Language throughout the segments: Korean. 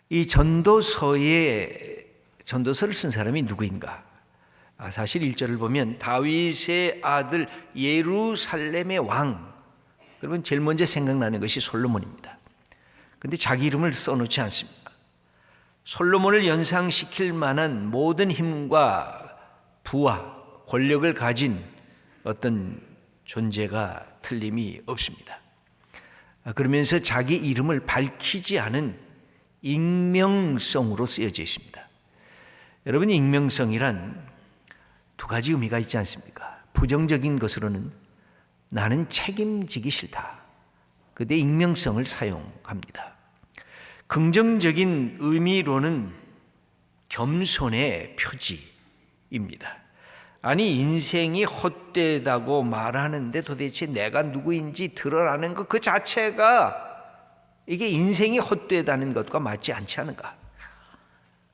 이 전도서를 쓴 사람이 누구인가? 사실 1절을 보면 다윗의 아들 예루살렘의 왕, 그러면 제일 먼저 생각나는 것이 솔로몬입니다. 근데 자기 이름을 써놓지 않습니다. 솔로몬을 연상시킬 만한 모든 힘과 부와 권력을 가진 어떤 존재가 틀림이 없습니다. 그러면서 자기 이름을 밝히지 않은 익명성으로 쓰여져 있습니다. 여러분, 익명성이란 두 가지 의미가 있지 않습니까? 부정적인 것으로는 나는 책임지기 싫다. 그때 익명성을 사용합니다. 긍정적인 의미로는 겸손의 표지입니다. 아니, 인생이 헛되다고 말하는데 도대체 내가 누구인지 드러나는 것 그 자체가 이게 인생이 헛되다는 것과 맞지 않지 않은가?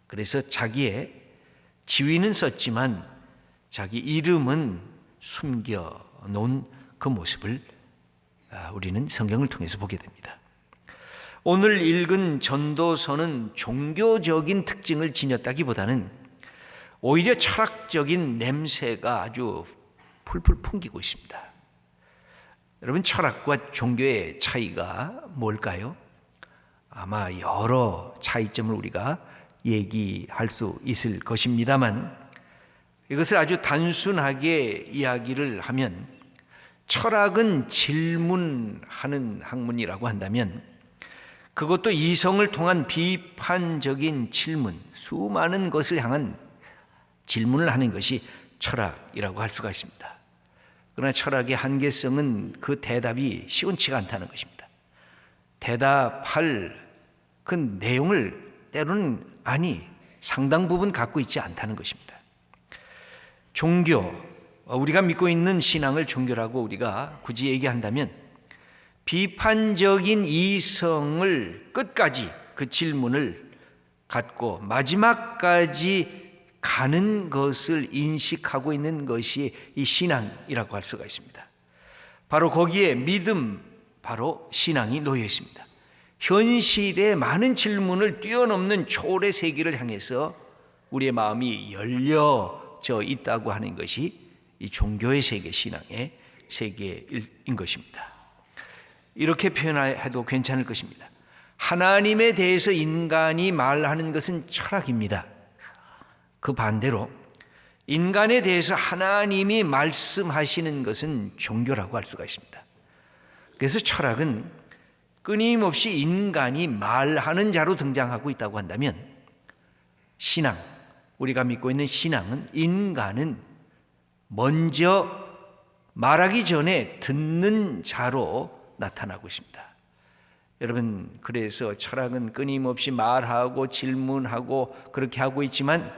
그래서 자기의 지위는 썼지만 자기 이름은 숨겨놓은 그 모습을 우리는 성경을 통해서 보게 됩니다. 오늘 읽은 전도서는 종교적인 특징을 지녔다기보다는 오히려 철학적인 냄새가 아주 풀풀 풍기고 있습니다. 여러분, 철학과 종교의 차이가 뭘까요? 아마 여러 차이점을 우리가 얘기할 수 있을 것입니다만, 이것을 아주 단순하게 이야기를 하면 철학은 질문하는 학문이라고 한다면, 그것도 이성을 통한 비판적인 질문, 수많은 것을 향한 질문을 하는 것이 철학이라고 할 수가 있습니다. 그러나 철학의 한계성은 그 대답이 시원치가 않다는 것입니다. 대답할 그 내용을 때로는 상당 부분 갖고 있지 않다는 것입니다. 종교, 우리가 믿고 있는 신앙을 종교라고 우리가 굳이 얘기한다면 비판적인 이성을 끝까지 그 질문을 갖고 마지막까지 가는 것을 인식하고 있는 것이 이 신앙이라고 할 수가 있습니다. 바로 거기에 믿음, 바로 신앙이 놓여 있습니다. 현실의 많은 질문을 뛰어넘는 초월의 세계를 향해서 우리의 마음이 열려져 있다고 하는 것이 이 종교의 세계, 신앙의 세계인 것입니다. 이렇게 표현해도 괜찮을 것입니다. 하나님에 대해서 인간이 말하는 것은 철학입니다. 그 반대로 인간에 대해서 하나님이 말씀하시는 것은 종교라고 할 수가 있습니다. 그래서 철학은 끊임없이 인간이 말하는 자로 등장하고 있다고 한다면, 신앙, 우리가 믿고 있는 신앙은 인간은 먼저 말하기 전에 듣는 자로 나타나고 있습니다. 여러분, 그래서 철학은 끊임없이 말하고 질문하고 그렇게 하고 있지만,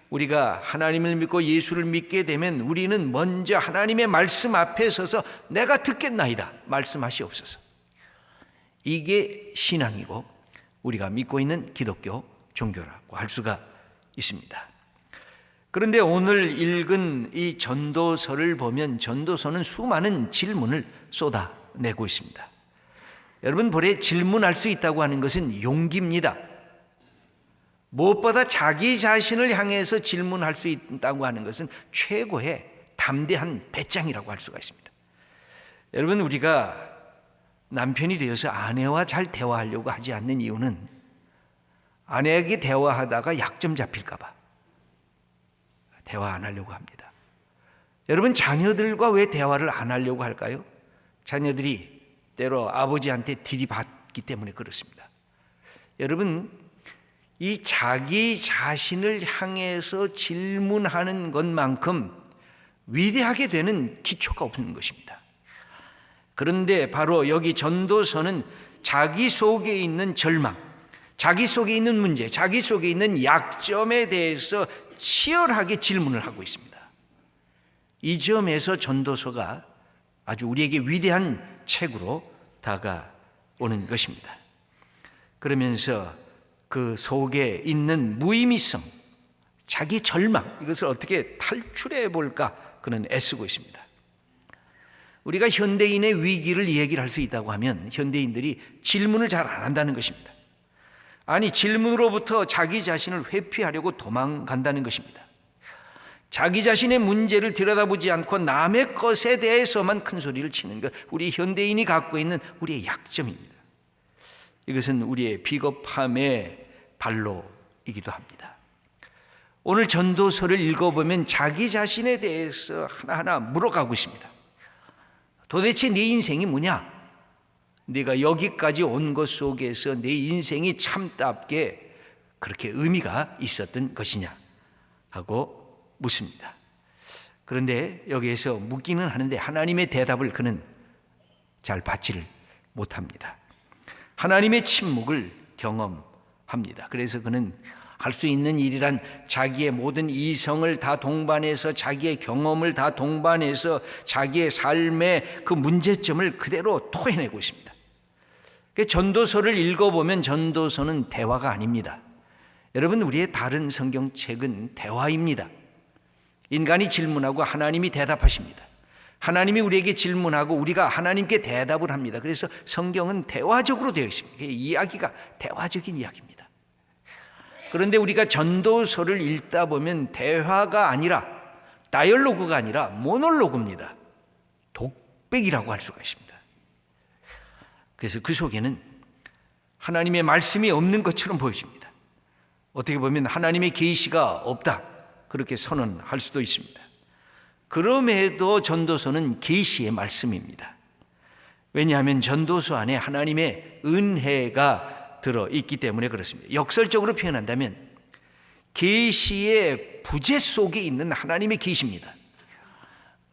우리가 하나님을 믿고 예수를 믿게 되면 우리는 먼저 하나님의 말씀 앞에 서서 내가 듣겠나이다, 말씀하시옵소서. 이게 신앙이고 우리가 믿고 있는 기독교 종교라고 할 수가 있습니다. 그런데 오늘 읽은 이 전도서를 보면 전도서는 수많은 질문을 쏟아내고 있습니다. 여러분, 볼에 질문할 수 있다고 하는 것은 용기입니다. 무엇보다 자기 자신을 향해서 질문할 수 있다고 하는 것은 최고의 담대한 배짱이라고 할 수가 있습니다. 여러분, 우리가 남편이 되어서 아내와 잘 대화하려고 하지 않는 이유는 아내에게 대화하다가 약점 잡힐까 봐 대화 안 하려고 합니다. 여러분, 자녀들과 왜 대화를 안 하려고 할까요? 자녀들이 때로 아버지한테 들이받기 때문에 그렇습니다. 여러분, 이 자기 자신을 향해서 질문하는 것만큼 위대하게 되는 기초가 없는 것입니다. 그런데 바로 여기 전도서는 자기 속에 있는 절망, 자기 속에 있는 문제, 자기 속에 있는 약점에 대해서 치열하게 질문을 하고 있습니다. 이 점에서 전도서가 아주 우리에게 위대한 책으로 다가오는 것입니다. 그러면서 그 속에 있는 무의미성, 자기 절망, 이것을 어떻게 탈출해 볼까 그는 애쓰고 있습니다. 우리가 현대인의 위기를 얘기를 할 수 있다고 하면 현대인들이 질문을 잘 안 한다는 것입니다. 아니, 질문으로부터 자기 자신을 회피하려고 도망간다는 것입니다. 자기 자신의 문제를 들여다보지 않고 남의 것에 대해서만 큰 소리를 치는 것, 우리 현대인이 갖고 있는 우리의 약점입니다. 이것은 우리의 비겁함의 발로이기도 합니다. 오늘 전도서를 읽어보면 자기 자신에 대해서 하나하나 물어가고 있습니다. 도대체 네 인생이 뭐냐? 네가 여기까지 온 것 속에서 내 인생이 참답게 그렇게 의미가 있었던 것이냐 하고 묻습니다. 그런데 여기에서 묻기는 하는데 하나님의 대답을 그는 잘 받지를 못합니다. 하나님의 침묵을 경험합니다. 그래서 그는 할 수 있는 일이란 자기의 모든 이성을 다 동반해서, 자기의 경험을 다 동반해서 자기의 삶의 그 문제점을 그대로 토해내고 있습니다. 전도서를 읽어보면 전도서는 대화가 아닙니다. 여러분, 우리의 다른 성경책은 대화입니다. 인간이 질문하고 하나님이 대답하십니다. 하나님이 우리에게 질문하고 우리가 하나님께 대답을 합니다. 그래서 성경은 대화적으로 되어 있습니다. 이야기가 대화적인 이야기입니다. 그런데 우리가 전도서를 읽다 보면 대화가 아니라, 다이얼로그가 아니라 모놀로그입니다. 독백이라고 할 수가 있습니다. 그래서 그 속에는 하나님의 말씀이 없는 것처럼 보여집니다. 어떻게 보면 하나님의 계시가 없다, 그렇게 선언할 수도 있습니다. 그럼에도 전도서는 계시의 말씀입니다. 왜냐하면 전도서 안에 하나님의 은혜가 들어있기 때문에 그렇습니다. 역설적으로 표현한다면 계시의 부재 속에 있는 하나님의 계시입니다.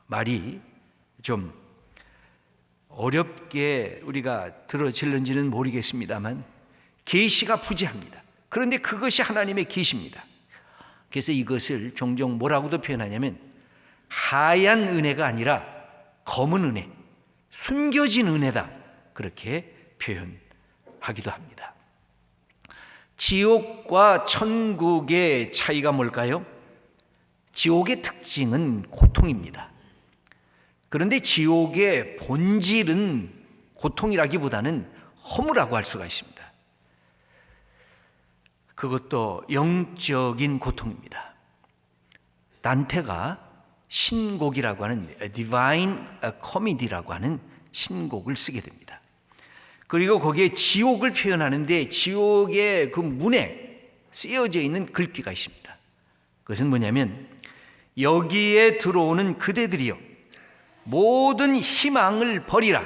말이 좀 어렵게 우리가 들어질는지는 모르겠습니다만 계시가 부재합니다. 그런데 그것이 하나님의 계시입니다. 그래서 이것을 종종 뭐라고도 표현하냐면 하얀 은혜가 아니라 검은 은혜, 숨겨진 은혜다, 그렇게 표현하기도 합니다. 지옥과 천국의 차이가 뭘까요? 지옥의 특징은 고통입니다. 그런데 지옥의 본질은 고통이라기보다는 허무라고 할 수가 있습니다. 그것도 영적인 고통입니다. 단테가 신곡이라고 하는 Divine Comedy라고 하는 신곡을 쓰게 됩니다. 그리고 거기에 지옥을 표현하는데 지옥의 그 문에 쓰여져 있는 글귀가 있습니다. 그것은 뭐냐면 여기에 들어오는 그대들이여 모든 희망을 버리라.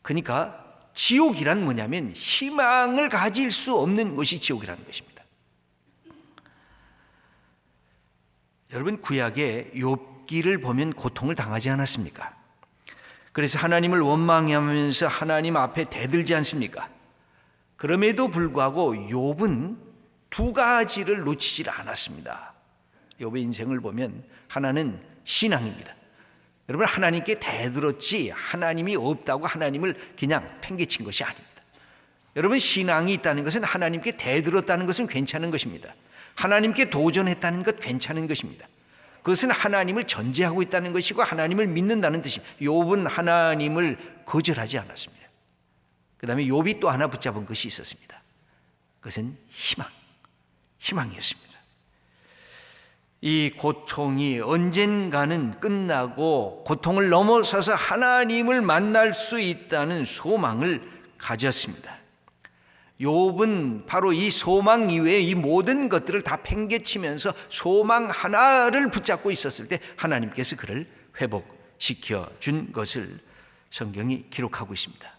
그러니까 지옥이란 뭐냐면 희망을 가질 수 없는 것이 지옥이라는 것입니다. 여러분, 구약의 욥기를 보면 고통을 당하지 않았습니까? 그래서 하나님을 원망하면서 하나님 앞에 대들지 않습니까? 그럼에도 불구하고 욥은 두 가지를 놓치질 않았습니다. 욥의 인생을 보면 하나는 신앙입니다. 여러분, 하나님께 대들었지 하나님이 없다고 하나님을 그냥 팽개친 것이 아닙니다. 여러분, 신앙이 있다는 것은 하나님께 대들었다는 것은 괜찮은 것입니다. 하나님께 도전했다는 것 괜찮은 것입니다. 그것은 하나님을 전제하고 있다는 것이고 하나님을 믿는다는 뜻입니다. 욥은 하나님을 거절하지 않았습니다. 그 다음에 욥이 또 하나 붙잡은 것이 있었습니다. 그것은 희망이었습니다. 이 고통이 언젠가는 끝나고 고통을 넘어서서 하나님을 만날 수 있다는 소망을 가졌습니다. 욥은 바로 이 소망 이외에 이 모든 것들을 다 팽개치면서 소망 하나를 붙잡고 있었을 때 하나님께서 그를 회복시켜 준 것을 성경이 기록하고 있습니다.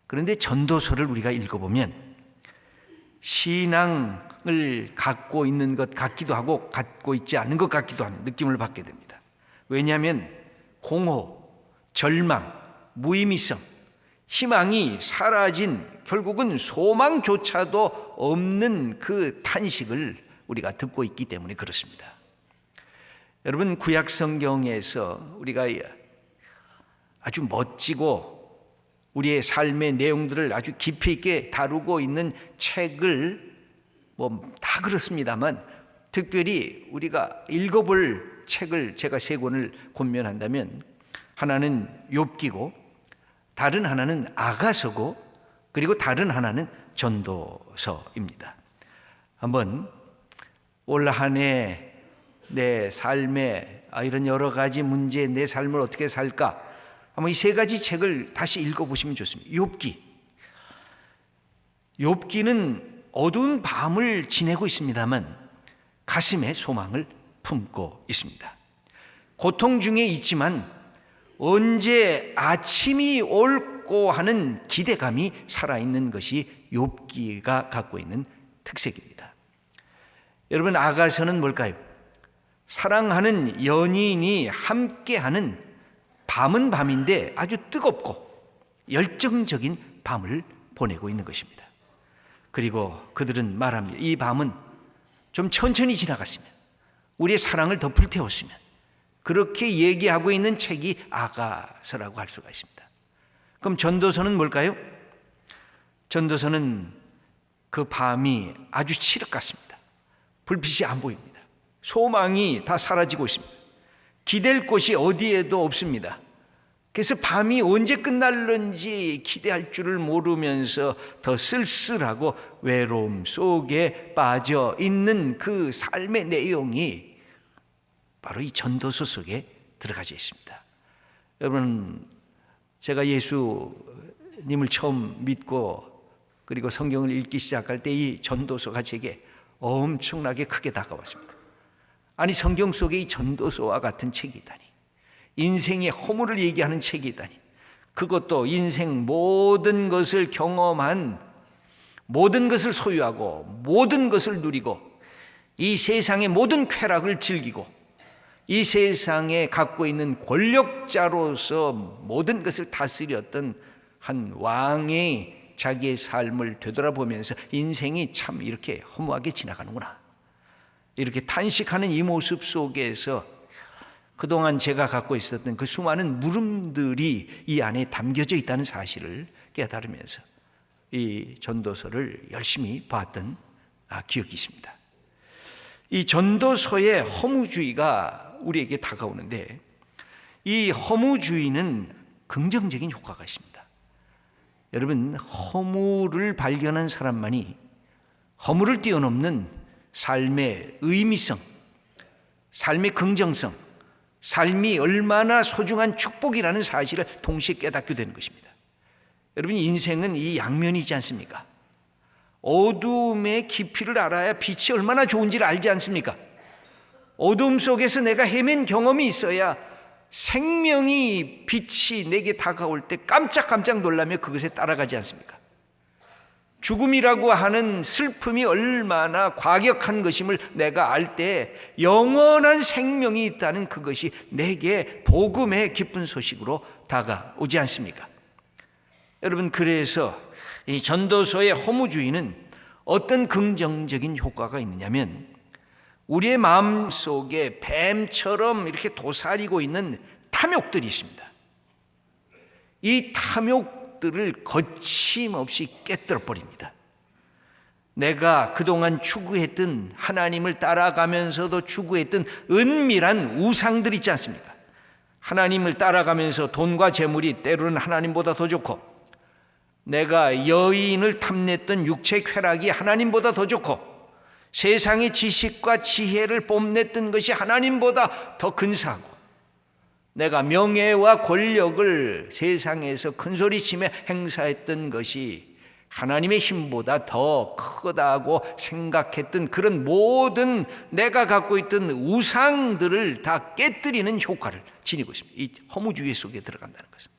그런데 전도서를 우리가 읽어보면 신앙을 갖고 있는 것 같기도 하고 갖고 있지 않은 것 같기도 하는 느낌을 받게 됩니다. 왜냐하면 공허, 절망, 무의미성, 희망이 사라진, 결국은 소망조차도 없는 그 탄식을 우리가 듣고 있기 때문에 그렇습니다. 여러분, 구약 성경에서 우리가 아주 멋지고 우리의 삶의 내용들을 아주 깊이 있게 다루고 있는 책을 다 그렇습니다만 특별히 우리가 읽어볼 책을 제가 3권을 권면한다면 하나는 욥기고 다른 하나는 아가서고 그리고 다른 하나는 전도서입니다. 한번 올 한 해 내 삶에 이런 여러 가지 문제, 내 삶을 어떻게 살까? 한번 이 세 가지 책을 다시 읽어보시면 좋습니다. 욥기는 어두운 밤을 지내고 있습니다만 가슴에 소망을 품고 있습니다. 고통 중에 있지만 언제 아침이 올고 하는 기대감이 살아있는 것이 욥기가 갖고 있는 특색입니다. 여러분, 아가서는 뭘까요? 사랑하는 연인이 함께하는 밤은 밤인데 아주 뜨겁고 열정적인 밤을 보내고 있는 것입니다. 그리고 그들은 말합니다. 이 밤은 좀 천천히 지나갔으면, 우리의 사랑을 더 불태웠으면, 그렇게 얘기하고 있는 책이 아가서라고 할 수가 있습니다. 그럼 전도서는 뭘까요? 전도서는 그 밤이 아주 칠흑 같습니다. 불빛이 안 보입니다. 소망이 다 사라지고 있습니다. 기댈 곳이 어디에도 없습니다. 그래서 밤이 언제 끝날는지 기대할 줄을 모르면서 더 쓸쓸하고 외로움 속에 빠져 있는 그 삶의 내용이 바로 이 전도서 속에 들어가져 있습니다. 여러분, 제가 예수님을 처음 믿고 그리고 성경을 읽기 시작할 때 이 전도서가 제게 엄청나게 크게 다가왔습니다. 아니, 성경 속에 이 전도서와 같은 책이 있다니, 인생의 허물을 얘기하는 책이 있다니, 그것도 인생 모든 것을 경험한, 모든 것을 소유하고 모든 것을 누리고 이 세상의 모든 쾌락을 즐기고 이 세상에 갖고 있는 권력자로서 모든 것을 다스렸던 한 왕이 자기의 삶을 되돌아보면서 인생이 참 이렇게 허무하게 지나가는구나, 이렇게 탄식하는 이 모습 속에서 그동안 제가 갖고 있었던 그 수많은 물음들이 이 안에 담겨져 있다는 사실을 깨달으면서 이 전도서를 열심히 봤던 기억이 있습니다. 이 전도서의 허무주의가 우리에게 다가오는데, 이 허무주의는 긍정적인 효과가 있습니다. 여러분, 허무를 발견한 사람만이 허무를 뛰어넘는 삶의 의미성, 삶의 긍정성, 삶이 얼마나 소중한 축복이라는 사실을 동시에 깨닫게 되는 것입니다. 여러분, 인생은 이 양면이지 않습니까? 어둠의 깊이를 알아야 빛이 얼마나 좋은지를 알지 않습니까? 어둠 속에서 내가 헤맨 경험이 있어야 생명이, 빛이 내게 다가올 때 깜짝깜짝 놀라며 그것에 따라가지 않습니까? 죽음이라고 하는 슬픔이 얼마나 과격한 것임을 내가 알 때 영원한 생명이 있다는 그것이 내게 복음의 기쁜 소식으로 다가오지 않습니까? 여러분, 그래서 이 전도서의 허무주의는 어떤 긍정적인 효과가 있느냐면, 우리의 마음속에 뱀처럼 이렇게 도사리고 있는 탐욕들이 있습니다. 이 탐욕들을 거침없이 깨뜨려 버립니다. 내가 그동안 추구했던, 하나님을 따라가면서도 추구했던 은밀한 우상들 있지 않습니까? 하나님을 따라가면서 돈과 재물이 때로는 하나님보다 더 좋고, 내가 여인을 탐냈던 육체 쾌락이 하나님보다 더 좋고, 세상의 지식과 지혜를 뽐냈던 것이 하나님보다 더 근사하고, 내가 명예와 권력을 세상에서 큰소리치며 행사했던 것이 하나님의 힘보다 더 크다고 생각했던 그런 모든 내가 갖고 있던 우상들을 다 깨뜨리는 효과를 지니고 있습니다. 이 허무주의 속에 들어간다는 것은,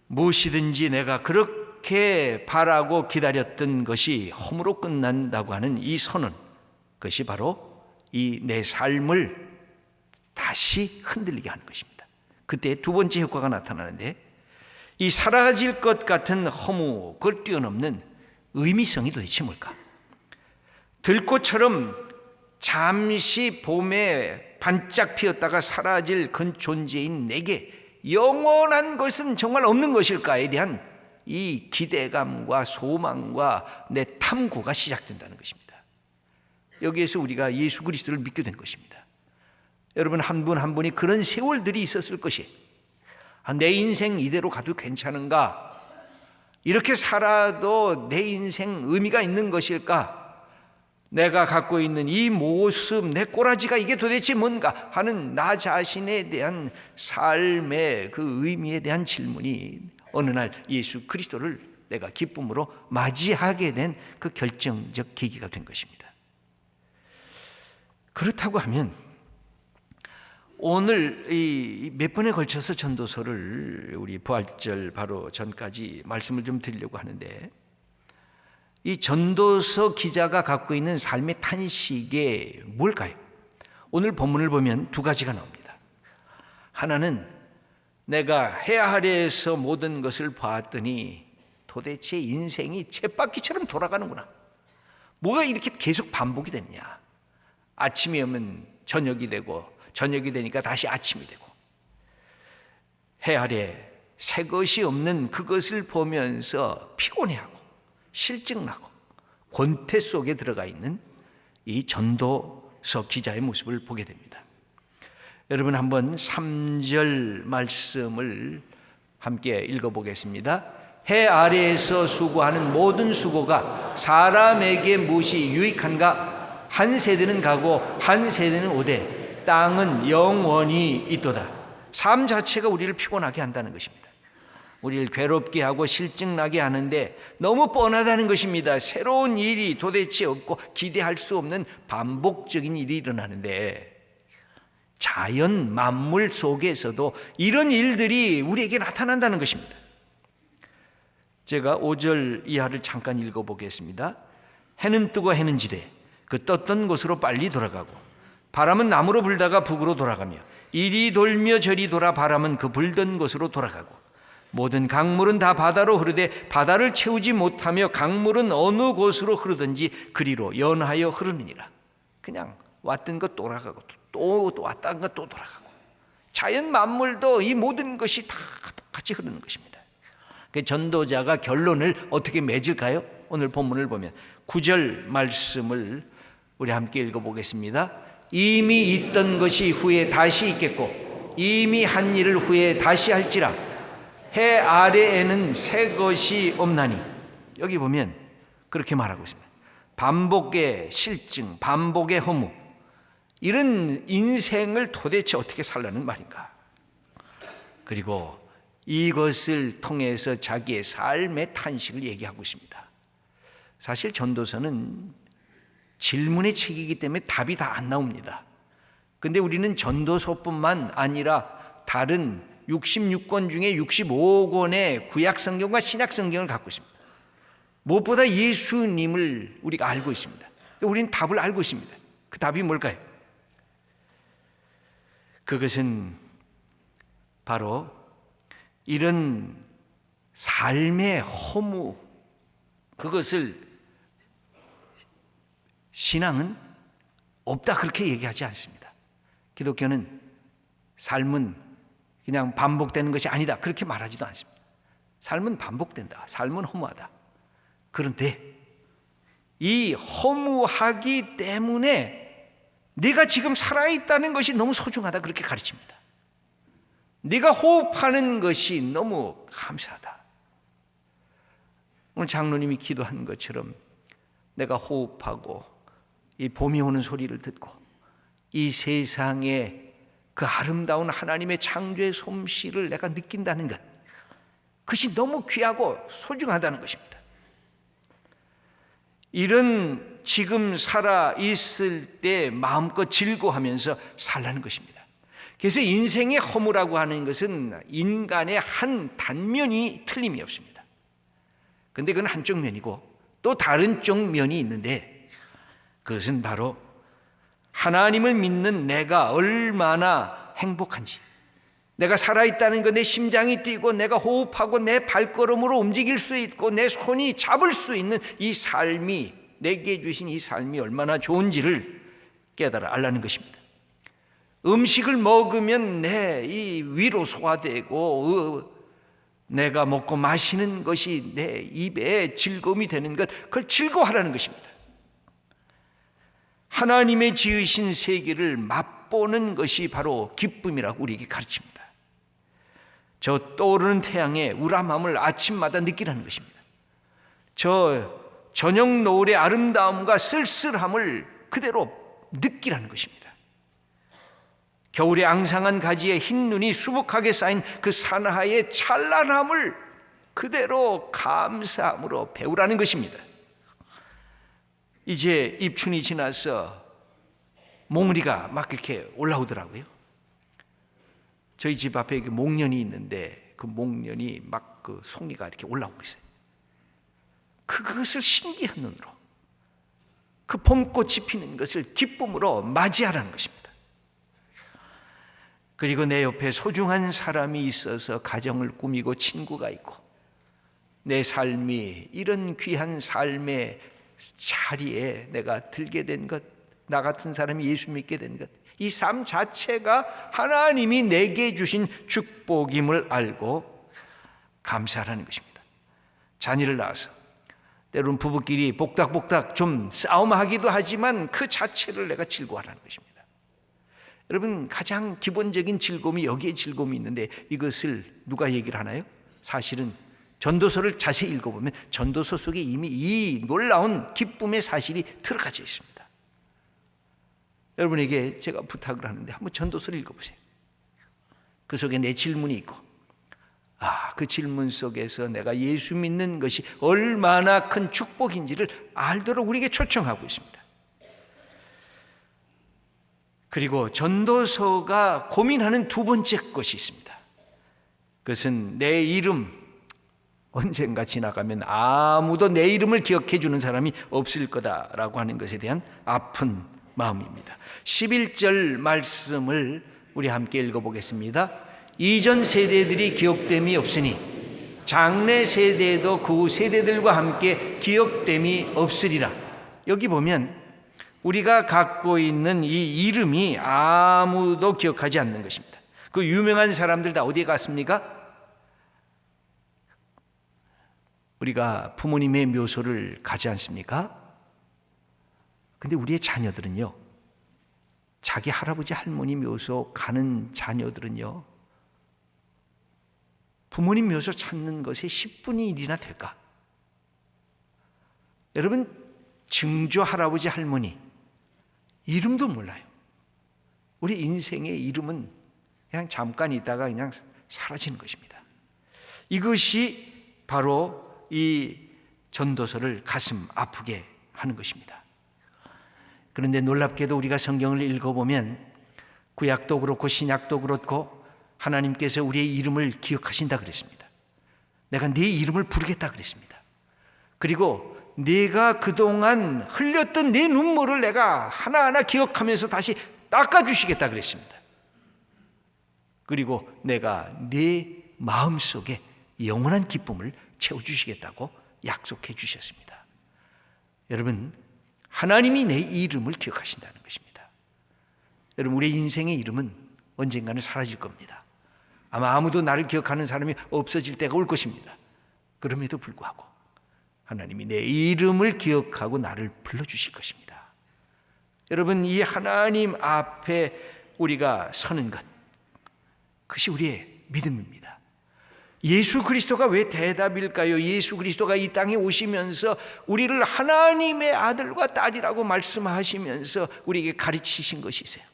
무엇이든지 내가 그렇게 바라고 기다렸던 것이 허무로 끝난다고 하는 이 선언, 그것이 바로 이 내 삶을 다시 흔들리게 하는 것입니다. 그때 두 번째 효과가 나타나는데, 이 사라질 것 같은 허무, 그걸 뛰어넘는 의미성이 도대체 뭘까? 들꽃처럼 잠시 봄에 반짝 피었다가 사라질 그 존재인 내게 영원한 것은 정말 없는 것일까에 대한 이 기대감과 소망과 내 탐구가 시작된다는 것입니다. 여기에서 우리가 예수 그리스도를 믿게 된 것입니다. 여러분, 한 분 한 분이 그런 세월들이 있었을 것이, 내 인생 이대로 가도 괜찮은가? 이렇게 살아도 내 인생 의미가 있는 것일까? 내가 갖고 있는 이 모습, 내 꼬라지가 이게 도대체 뭔가 하는 나 자신에 대한 삶의 그 의미에 대한 질문이 어느 날 예수 그리스도를 내가 기쁨으로 맞이하게 된 그 결정적 계기가 된 것입니다. 그렇다고 하면 오늘 이 몇 번에 걸쳐서 전도서를 우리 부활절 바로 전까지 말씀을 좀 드리려고 하는데, 이 전도서 기자가 갖고 있는 삶의 탄식이 뭘까요? 오늘 본문을 보면 두 가지가 나옵니다. 하나는 내가 해 아래에서 모든 것을 봤더니 도대체 인생이 쳇바퀴처럼 돌아가는구나. 뭐가 이렇게 계속 반복이 되느냐. 아침이 오면 저녁이 되고 저녁이 되니까 다시 아침이 되고, 해 아래 새 것이 없는 그것을 보면서 피곤해하고 실증나고 권태 속에 들어가 있는 이 전도서 기자의 모습을 보게 됩니다. 여러분 한번 3절 말씀을 함께 읽어보겠습니다. 해 아래에서 수고하는 모든 수고가 사람에게 무엇이 유익한가? 한 세대는 가고 한 세대는 오되 땅은 영원히 있도다. 삶 자체가 우리를 피곤하게 한다는 것입니다. 우리를 괴롭게 하고 실증나게 하는데 너무 뻔하다는 것입니다. 새로운 일이 도대체 없고 기대할 수 없는 반복적인 일이 일어나는데, 자연 만물 속에서도 이런 일들이 우리에게 나타난다는 것입니다. 제가 5절 이하를 잠깐 읽어보겠습니다. 해는 뜨고 해는 지되 그 떴던 곳으로 빨리 돌아가고, 바람은 남으로 불다가 북으로 돌아가며, 이리 돌며 저리 돌아 바람은 그 불던 곳으로 돌아가고, 모든 강물은 다 바다로 흐르되 바다를 채우지 못하며 강물은 어느 곳으로 흐르든지 그리로 연하여 흐르느니라. 그냥 왔던 것 돌아가고 또 왔던 것 또 돌아가고, 자연 만물도 이 모든 것이 다 똑같이 흐르는 것입니다. 그 전도자가 결론을 어떻게 맺을까요? 오늘 본문을 보면 9절 말씀을 우리 함께 읽어보겠습니다. 이미 있던 것이 후에 다시 있겠고 이미 한 일을 후에 다시 할지라. 해 아래에는 새 것이 없나니. 여기 보면 그렇게 말하고 있습니다. 반복의 실증, 반복의 허무, 이런 인생을 도대체 어떻게 살라는 말인가? 그리고 이것을 통해서 자기의 삶의 탄식을 얘기하고 있습니다. 사실 전도서는 질문의 책이기 때문에 답이 다 안 나옵니다. 근데 우리는 전도서뿐만 아니라 다른 66권 중에 65권의 구약 성경과 신약 성경을 갖고 있습니다. 무엇보다 예수님을 우리가 알고 있습니다. 우리는 답을 알고 있습니다. 그 답이 뭘까요? 그것은 바로 이런 삶의 허무, 그것을 신앙은 없다 그렇게 얘기하지 않습니다. 기독교는 삶은 그냥 반복되는 것이 아니다 그렇게 말하지도 않습니다. 삶은 반복된다. 삶은 허무하다. 그런데 이 허무하기 때문에 네가 지금 살아있다는 것이 너무 소중하다 그렇게 가르칩니다. 네가 호흡하는 것이 너무 감사하다. 오늘 장로님이 기도한 것처럼 내가 호흡하고 이 봄이 오는 소리를 듣고 이 세상에 그 아름다운 하나님의 창조의 솜씨를 내가 느낀다는 것, 그것이 너무 귀하고 소중하다는 것입니다. 이런 지금 살아 있을 때 마음껏 즐거워하면서 살라는 것입니다. 그래서 인생의 허무라고 하는 것은 인간의 한 단면이 틀림이 없습니다. 그런데 그건 한쪽 면이고 또 다른 쪽 면이 있는데, 그것은 바로 하나님을 믿는 내가 얼마나 행복한지, 내가 살아있다는 것, 내 심장이 뛰고 내가 호흡하고 내 발걸음으로 움직일 수 있고 내 손이 잡을 수 있는 이 삶이, 내게 주신 이 삶이 얼마나 좋은지를 깨달아 알라는 것입니다. 음식을 먹으면 내 이 위로 소화되고 내가 먹고 마시는 것이 내 입에 즐거움이 되는 것, 그걸 즐거워하라는 것입니다. 하나님의 지으신 세계를 맛보는 것이 바로 기쁨이라고 우리에게 가르칩니다. 저 떠오르는 태양의 우람함을 아침마다 느끼라는 것입니다. 저 저녁 노을의 아름다움과 쓸쓸함을 그대로 느끼라는 것입니다. 겨울의 앙상한 가지에 흰 눈이 수북하게 쌓인 그 산하의 찬란함을 그대로 감사함으로 배우라는 것입니다. 이제 입춘이 지나서 몽우리가 막 이렇게 올라오더라고요. 저희 집 앞에 목련이 있는데 그 목련이 막 그 송이가 이렇게 올라오고 있어요. 그것을 신기한 눈으로, 그 봄꽃이 피는 것을 기쁨으로 맞이하라는 것입니다. 그리고 내 옆에 소중한 사람이 있어서 가정을 꾸미고 친구가 있고 내 삶이 이런 귀한 삶의 자리에 내가 들게 된 것, 나 같은 사람이 예수 믿게 된 것, 이 삶 자체가 하나님이 내게 주신 축복임을 알고 감사하라는 것입니다. 자녀를 낳아서 때로는 부부끼리 복닥복닥 좀 싸움하기도 하지만 그 자체를 내가 즐거워하라는 것입니다. 여러분, 가장 기본적인 즐거움이 여기에 즐거움이 있는데 이것을 누가 얘기를 하나요? 사실은 전도서를 자세히 읽어보면 전도서 속에 이미 이 놀라운 기쁨의 사실이 들어가져 있습니다. 여러분에게 제가 부탁을 하는데 한번 전도서를 읽어보세요. 그 속에 내 질문이 있고, 그 질문 속에서 내가 예수 믿는 것이 얼마나 큰 축복인지를 알도록 우리에게 초청하고 있습니다. 그리고 전도서가 고민하는 두 번째 것이 있습니다. 그것은 내 이름, 언젠가 지나가면 아무도 내 이름을 기억해 주는 사람이 없을 거다라고 하는 것에 대한 아픈 마음입니다. 11절 말씀을 우리 함께 읽어보겠습니다. 이전 세대들이 기억됨이 없으니 장래 세대도 그 세대들과 함께 기억됨이 없으리라. 여기 보면 우리가 갖고 있는 이 이름이 아무도 기억하지 않는 것입니다. 그 유명한 사람들 다 어디에 갔습니까? 우리가 부모님의 묘소를 가지 않습니까? 근데 우리의 자녀들은요, 자기 할아버지 할머니 묘소 가는 자녀들은요, 부모님 묘소 찾는 것에 10분의 1이나 될까? 여러분, 증조 할아버지 할머니 이름도 몰라요. 우리 인생의 이름은 그냥 잠깐 있다가 그냥 사라지는 것입니다. 이것이 바로 이 전도서를 가슴 아프게 하는 것입니다. 그런데 놀랍게도 우리가 성경을 읽어보면 구약도 그렇고 신약도 그렇고 하나님께서 우리의 이름을 기억하신다 그랬습니다. 내가 네 이름을 부르겠다 그랬습니다. 그리고 네가 그동안 흘렸던 네 눈물을 내가 하나하나 기억하면서 다시 닦아주시겠다 그랬습니다. 그리고 내가 네 마음속에 영원한 기쁨을 채워주시겠다고 약속해 주셨습니다. 여러분, 하나님이 내 이름을 기억하신다는 것입니다. 여러분, 우리의 인생의 이름은 언젠가는 사라질 겁니다. 아마 아무도 나를 기억하는 사람이 없어질 때가 올 것입니다. 그럼에도 불구하고 하나님이 내 이름을 기억하고 나를 불러주실 것입니다. 여러분, 이 하나님 앞에 우리가 서는 것, 그것이 우리의 믿음입니다. 예수 그리스도가 왜 대답일까요? 예수 그리스도가 이 땅에 오시면서 우리를 하나님의 아들과 딸이라고 말씀하시면서 우리에게 가르치신 것이 있어요.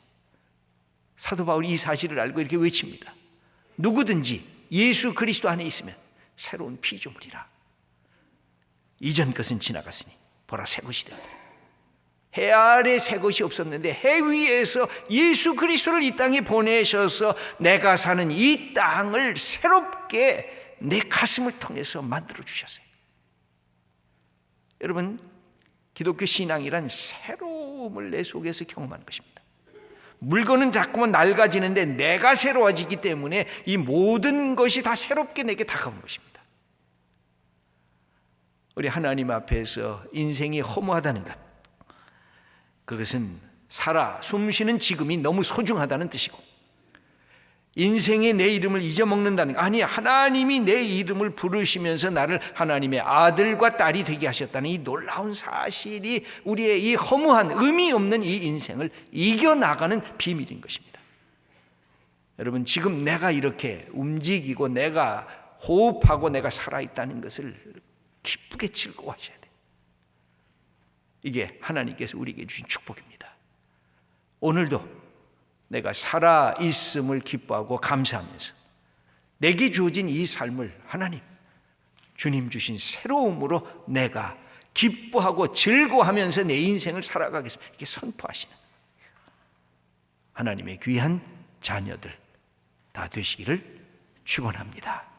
사도 바울이 이 사실을 알고 이렇게 외칩니다. 누구든지 예수 그리스도 안에 있으면 새로운 피조물이라. 이전 것은 지나갔으니 보라 새 것이 되었다. 해 아래 새 것이 없었는데 해 위에서 예수 그리스도를 이 땅에 보내셔서 내가 사는 이 땅을 새롭게 내 가슴을 통해서 만들어 주셨어요. 여러분, 기독교 신앙이란 새로움을 내 속에서 경험하는 것입니다. 물건은 자꾸만 낡아지는데 내가 새로워지기 때문에 이 모든 것이 다 새롭게 내게 다가오는 것입니다. 우리 하나님 앞에서 인생이 허무하다는 것, 그것은 살아 숨쉬는 지금이 너무 소중하다는 뜻이고, 인생의 내 이름을 잊어먹는다는 것, 아니 하나님이 내 이름을 부르시면서 나를 하나님의 아들과 딸이 되게 하셨다는 이 놀라운 사실이 우리의 이 허무한 의미 없는 이 인생을 이겨나가는 비밀인 것입니다. 여러분, 지금 내가 이렇게 움직이고 내가 호흡하고 내가 살아있다는 것을 기쁘게 즐거워하셔야 돼요. 이게 하나님께서 우리에게 주신 축복입니다. 오늘도 내가 살아있음을 기뻐하고 감사하면서 내게 주어진 이 삶을 하나님, 주님 주신 새로움으로 내가 기뻐하고 즐거워하면서 내 인생을 살아가겠습니다. 이게 선포하시는 하나님의 귀한 자녀들 다 되시기를 축원합니다.